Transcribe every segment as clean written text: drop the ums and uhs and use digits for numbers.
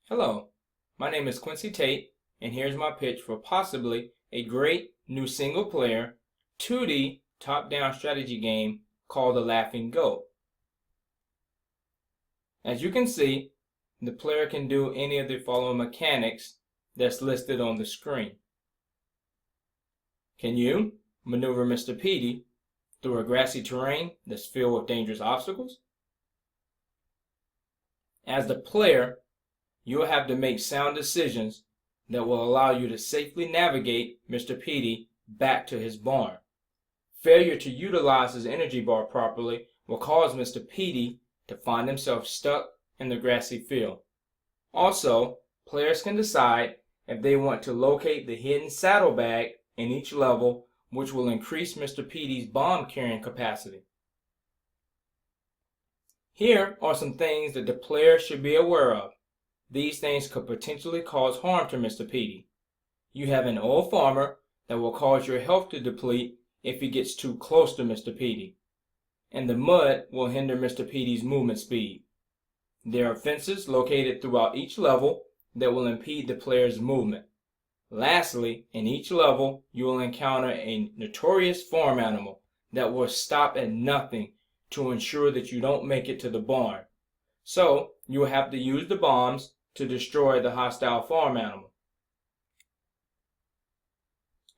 Hello, my name is Quincy Tate, and here's my pitch for possibly a great new single-player 2D top-down strategy game called The Laughing Goat. As you can see, the player can do any of the following mechanics that's listed on the screen. Can you maneuver Mr. Petey through a grassy terrain that's filled with dangerous obstacles? As the player, you'll have to make sound decisions that will allow you to safely navigate Mr. Petey back to his barn. Failure to utilize his energy bar properly will cause Mr. Petey to find himself stuck in the grassy field. Also, players can decide if they want to locate the hidden saddlebag in each level, which will increase Mr. Petey's bomb carrying capacity. Here are some things that the player should be aware of. These things could potentially cause harm to Mr. Petey. You have an old farmer that will cause your health to deplete if he gets too close to Mr. Petey. And the mud will hinder Mr. Petey's movement speed. There are fences located throughout each level that will impede the player's movement. Lastly, in each level, you will encounter a notorious farm animal that will stop at nothing to ensure that you don't make it to the barn. So, you will have to use the bombs to destroy the hostile farm animal.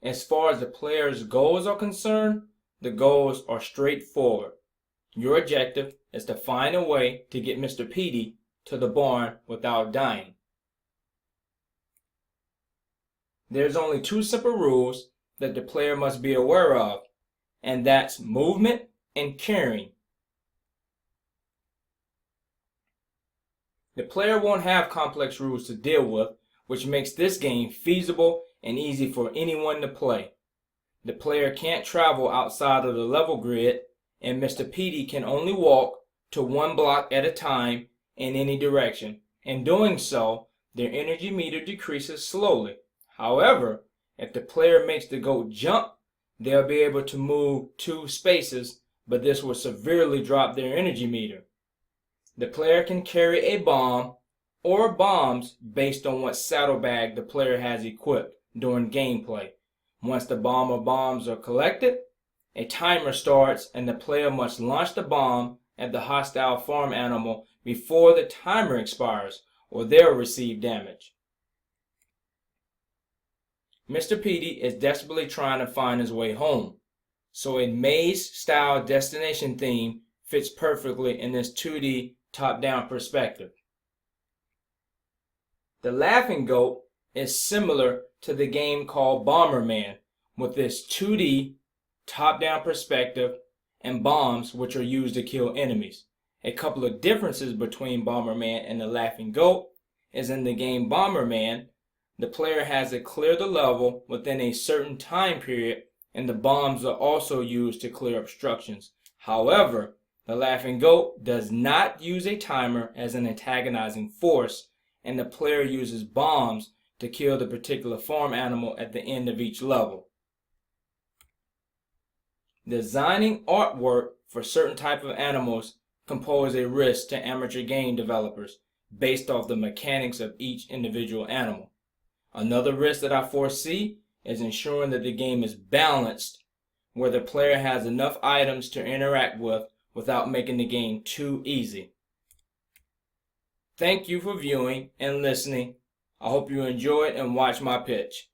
As far as the player's goals are concerned, the goals are straightforward. Your objective is to find a way to get Mr. Petey to the barn without dying. There's only two simple rules that the player must be aware of, and that's movement and carrying. The player won't have complex rules to deal with, which makes this game feasible and easy for anyone to play. The player can't travel outside of the level grid, and Mr. Petey can only walk to one block at a time in any direction. In doing so, their energy meter decreases slowly. However, if the player makes the goat jump, they'll be able to move 2 spaces, but this will severely drop their energy meter. The player can carry a bomb or bombs based on what saddlebag the player has equipped during gameplay. Once the bomb or bombs are collected, a timer starts and the player must launch the bomb at the hostile farm animal before the timer expires, or they'll receive damage. Mr. Petey is desperately trying to find his way home, so a maze-style destination theme fits perfectly in this 2D top-down perspective. The Laughing Goat is similar to the game called Bomberman, with this 2D top-down perspective and bombs which are used to kill enemies. A couple of differences between Bomberman and the Laughing Goat is in the game Bomberman, the player has to clear the level within a certain time period, and the bombs are also used to clear obstructions. However, the Laughing Goat does not use a timer as an antagonizing force, and the player uses bombs to kill the particular farm animal at the end of each level. Designing artwork for certain type of animals compose a risk to amateur game developers based off the mechanics of each individual animal. Another risk that I foresee is ensuring that the game is balanced, where the player has enough items to interact with without making the game too easy. Thank you for viewing and listening. I hope you enjoyed and watched my pitch.